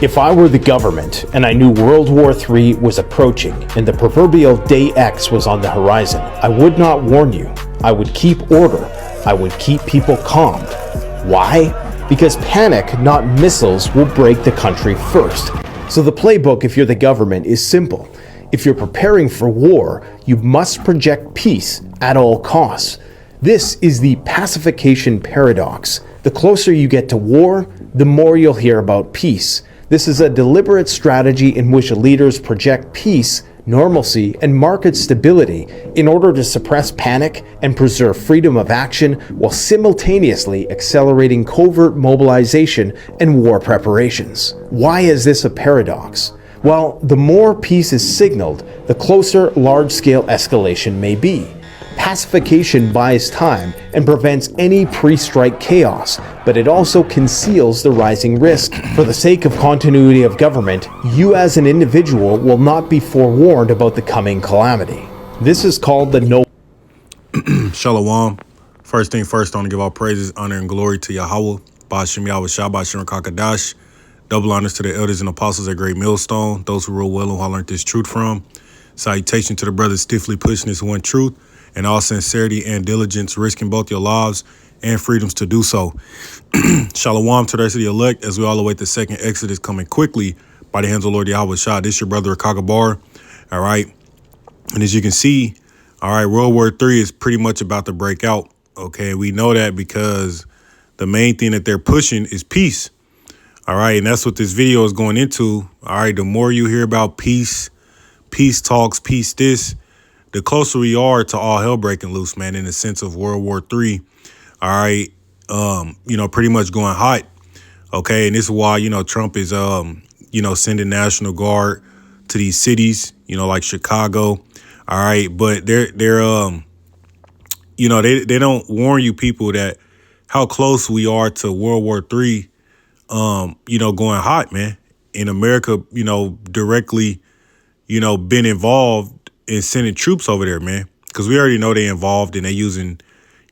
If I were the government and I knew World War III was approaching and the proverbial day X was on the horizon, I would not warn you. I would keep order. I would keep people calmed. Why? Because panic, not missiles, will break the country first. So the playbook, if you're the government, is simple. If you're preparing for war, you must project peace at all costs. This is the pacification paradox. The closer you get to war, the more you'll hear about peace. This is a deliberate strategy in which leaders project peace, normalcy, and market stability in order to suppress panic and preserve freedom of action while simultaneously accelerating covert mobilization and war preparations. Why is this a paradox? Well, the more peace is signaled, the closer large-scale escalation may be. Pacification buys time and prevents any pre-strike chaos, but it also conceals the rising risk. For the sake of continuity of government, you as an individual will not be forewarned about the coming calamity. This is called the no. Shalom. First thing first, I want to give all praises, honor, and glory to Yahweh, Ba'ashem Yahweh Shah, Ba'ashem Kakadash. Double honors to the elders and apostles at Great Millstone, those who rule well and who I learned this truth from. Salutation to the brothers stiffly pushing this one truth, and all sincerity and diligence, risking both your lives and freedoms to do so. Shalom to the rest of the elect as we all await the second Exodus coming quickly by the hands of Lord Yahweh Shah. This is your brother Akagabar. All right. And as you can see, all right, World War III is pretty much about to break out. Okay, we know that because the main thing that they're pushing is peace. All right, and that's what this video is going into. All right, the more you hear about peace, peace talks, peace this, the closer we are to all hell breaking loose, man, in the sense of World War III. All right. Pretty much going hot. OK, and this is why, Trump is, sending National Guard to these cities, like Chicago. All right. But they don't warn you people that how close we are to World War III, going hot, man. In America, directly, been involved in sending troops over there, man, because we already know they involved and they using,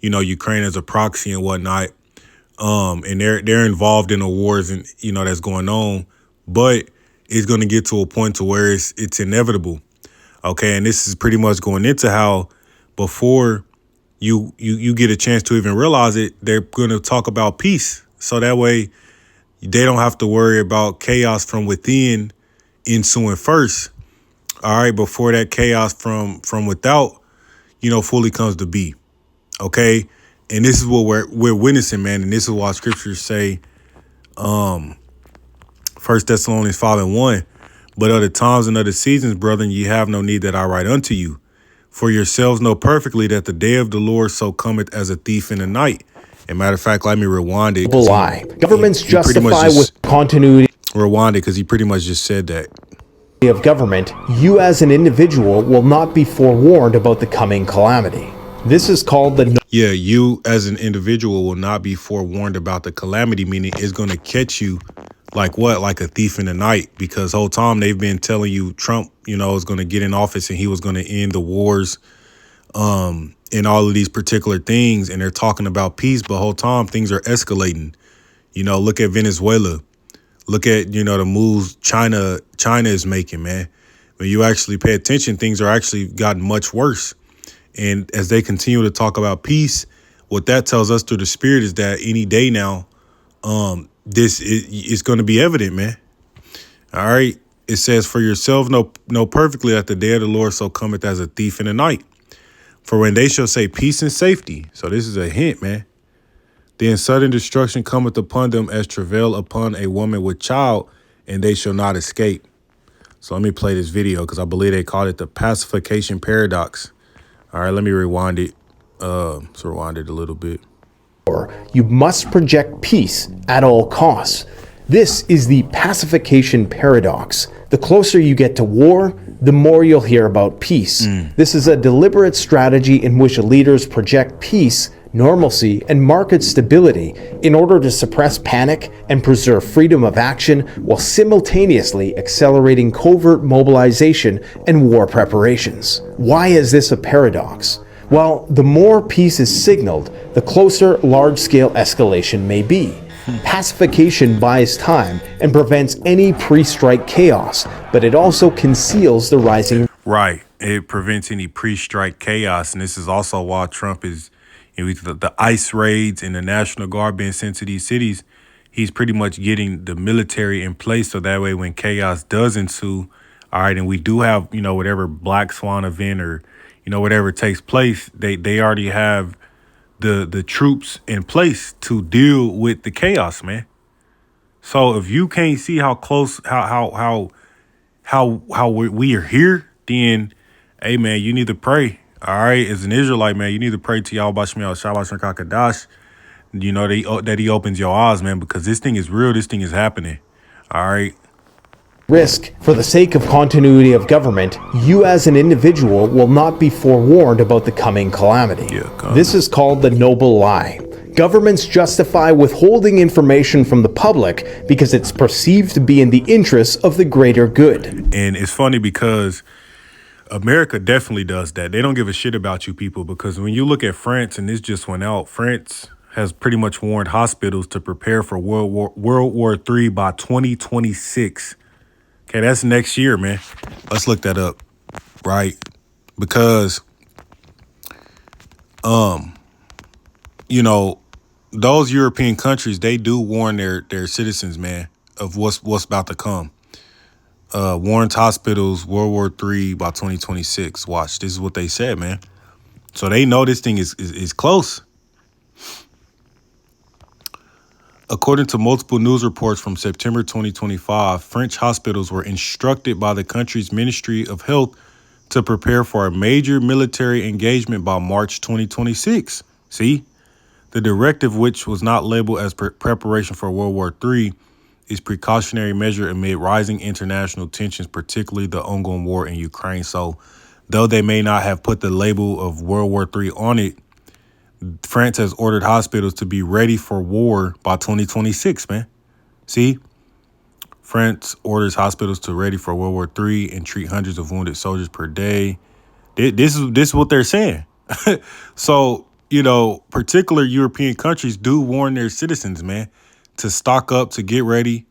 Ukraine as a proxy and whatnot. And they're involved in the wars and, that's going on. But it's going to get to a point to where it's inevitable. OK, and this is pretty much going into how before you get a chance to even realize it, they're going to talk about peace. So that way they don't have to worry about chaos from within ensuing first. All right, before that chaos from without, fully comes to be. OK, and this is what we're witnessing, man. And this is why scriptures say, 1 Thessalonians 5:1, but other times and other seasons, brethren, ye have no need that I write unto you. For yourselves know perfectly that the day of the Lord so cometh as a thief in the night. And matter of fact, let me rewind it. Lie. Governments justify with continuity. Rewind it because he pretty much just said that. Of government, you as an individual will not be forewarned about the coming calamity. This is called the... Yeah, you as an individual will not be forewarned about the calamity, meaning it's going to catch you like what? Like a thief in the night, because the whole time they've been telling you Trump, is going to get in office and he was going to end the wars and all of these particular things. And they're talking about peace, but the whole time things are escalating. Look at Venezuela. Look at, the moves China is making, man. When you actually pay attention, things are actually gotten much worse. And as they continue to talk about peace, what that tells us through the spirit is that any day now, this is going to be evident, man. All right. It says, for yourself know perfectly that the day of the Lord so cometh as a thief in the night. For when they shall say peace and safety. So this is a hint, man. Then sudden destruction cometh upon them as travail upon a woman with child, and they shall not escape. So let me play this video because I believe they called it the pacification paradox. All right, let me rewind it. Rewind it a little bit. You must project peace at all costs. This is the pacification paradox. The closer you get to war, the more you'll hear about peace. This is a deliberate strategy in which leaders project peace, normalcy, and market stability in order to suppress panic and preserve freedom of action while simultaneously accelerating covert mobilization and war preparations. Why is this a paradox? Well, the more peace is signaled, the closer large-scale escalation may be. Pacification buys time and prevents any pre-strike chaos, but it also conceals the rising. Right. It prevents any pre-strike chaos. And this is also why Trump is, the ICE raids and the National Guard being sent to these cities. He's pretty much getting the military in place so that way when chaos does ensue, all right, and we do have, whatever black swan event or, whatever takes place, they already have the troops in place to deal with the chaos, man. So if you can't see how close, how we are here, then, hey, man, you need to pray. All right, as an Israelite, man, you need to pray to Yahweh Shemiel Shabbat Kakadash. That he opens your eyes, man, because this thing is real. This thing is happening. All right. Risk. For the sake of continuity of government, you as an individual will not be forewarned about the coming calamity. This is called the noble lie. Governments justify withholding information from the public because it's perceived to be in the interests of the greater good. And it's funny because America definitely does that. They don't give a shit about you people, because when you look at France, and this just went out, France has pretty much warned hospitals to prepare for World War III by 2026. Okay, that's next year, man. Let's look that up, right? Because, those European countries, they do warn their citizens, man, of what's about to come. Warns hospitals, World War III by 2026. Watch, this is what they said, man. So they know this thing is close. According to multiple news reports from September 2025, French hospitals were instructed by the country's Ministry of Health to prepare for a major military engagement by March 2026. See, the directive, which was not labeled as preparation for World War III, is precautionary measure amid rising international tensions, particularly the ongoing war in Ukraine. So, though they may not have put the label of World War III on it, France has ordered hospitals to be ready for war by 2026, man. See? France orders hospitals to ready for World War III and treat hundreds of wounded soldiers per day. This is what they're saying. So, particular European countries do warn their citizens, man, to stock up, to get ready,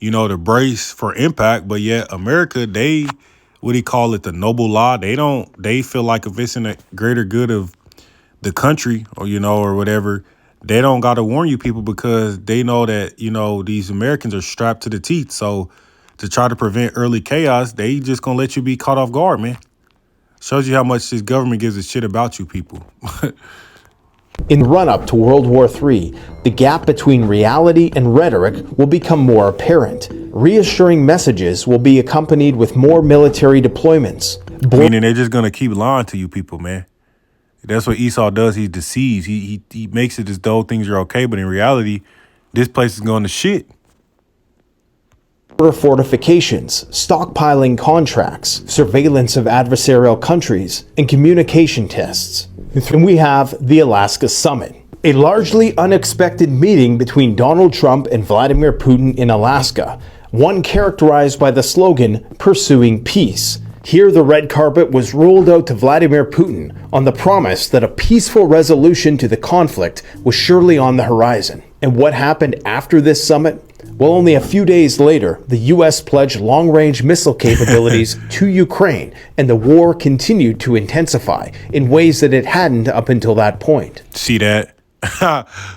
to brace for impact. But yet America, they, what do you call it, the noble law? They feel like if it's in the greater good of the country or, or whatever, they don't got to warn you people because they know that, these Americans are strapped to the teeth. So to try to prevent early chaos, they just going to let you be caught off guard, man. Shows you how much this government gives a shit about you people. In the run-up to World War III, the gap between reality and rhetoric will become more apparent. Reassuring messages will be accompanied with more military deployments. Meaning they're just going to keep lying to you people, man. That's what Esau does. He deceives. He makes it as though things are okay, but in reality, this place is going to shit. Fortifications, stockpiling contracts, surveillance of adversarial countries, and communication tests. And we have the Alaska Summit, a largely unexpected meeting between Donald Trump and Vladimir Putin in Alaska, one characterized by the slogan, "Pursuing Peace." Here, the red carpet was rolled out to Vladimir Putin on the promise that a peaceful resolution to the conflict was surely on the horizon. And what happened after this summit? Well, only a few days later, the U.S. pledged long-range missile capabilities to Ukraine, and the war continued to intensify in ways that it hadn't up until that point. See that?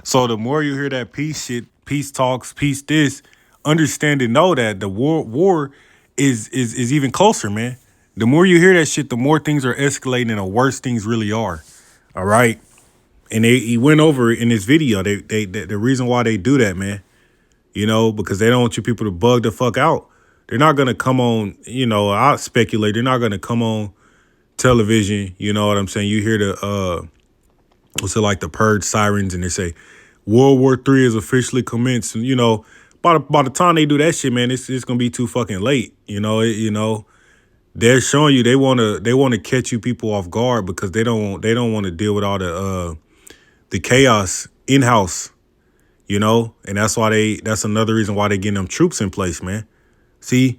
So the more you hear that peace shit, peace talks, peace this, understand and know that the war is even closer, man. The more you hear that shit, the more things are escalating and the worse things really are. All right. And he went over it in this video. The reason why they do that, man, because they don't want you people to bug the fuck out. They're not going to come on, I speculate, they're not going to come on television. You know what I'm saying? You hear the, like the purge sirens and they say World War III is officially commenced. And, by the time they do that shit, man, it's going to be too fucking late. They're showing you they want to catch you people off guard because they don't want to deal with all the chaos in-house, and that's another reason why they're getting them troops in place, man. See?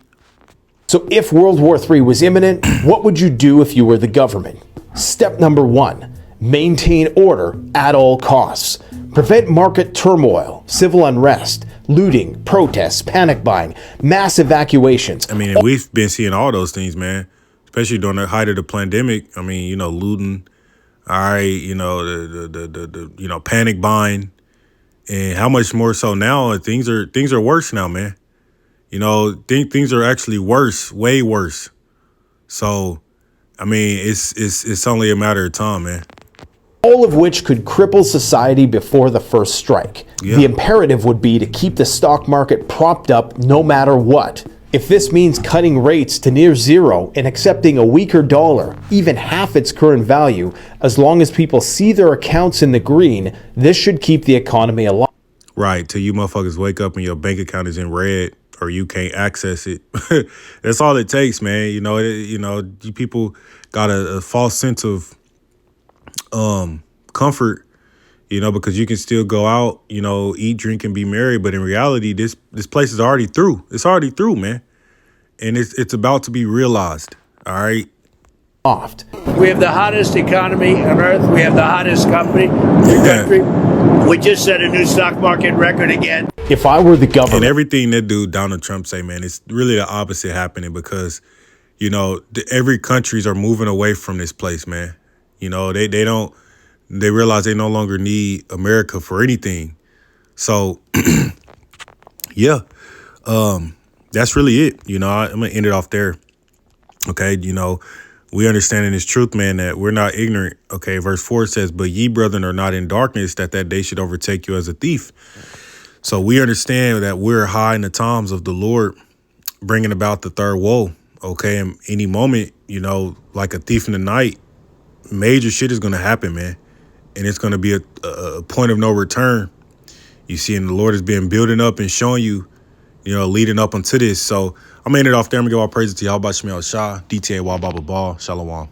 So if World War III was imminent, what would you do if you were the government? Step number 1, Maintain order at all costs. Prevent market turmoil, civil unrest, looting, protests, panic buying, mass evacuations. I mean, and we've been seeing all those things, man, especially during the height of the pandemic. I mean, looting, all right, the panic buying, and how much more so now things are worse now, man. Things are actually worse, way worse. So, I mean, it's only a matter of time, man. All of which could cripple society before the first strike. Yeah. The imperative would be to keep the stock market propped up no matter what. If this means cutting rates to near zero and accepting a weaker dollar, even half its current value, as long as people see their accounts in the green, this should keep the economy alive. Right, till you motherfuckers wake up and your bank account is in red or you can't access it. That's all it takes, man. You people got a false sense of comfort, because you can still go out, eat, drink, and be merry. But in reality, this place is already through. It's already through, man. And it's about to be realized. All right. We have the hottest economy on earth. We have the hottest country. We just set a new stock market record again. If I were the government. And everything that dude Donald Trump say, man, it's really the opposite happening because, every countries are moving away from this place, man. They realize they no longer need America for anything. So, yeah, that's really it. I'm going to end it off there. Okay. We understand in this truth, man, that we're not ignorant. Okay. Verse 4 says, but ye, brethren, are not in darkness, that day should overtake you as a thief. So we understand that we're high in the times of the Lord bringing about the third woe. Okay. And any moment, like a thief in the night, major shit is going to happen, man. And it's going to be a point of no return. You see, and the Lord has been building up and showing you, leading up unto this. So I'm going to end it off there. I'm going to give all praises to Yahweh Shemel Shah, DTA Wah Baba Ball, Shalom.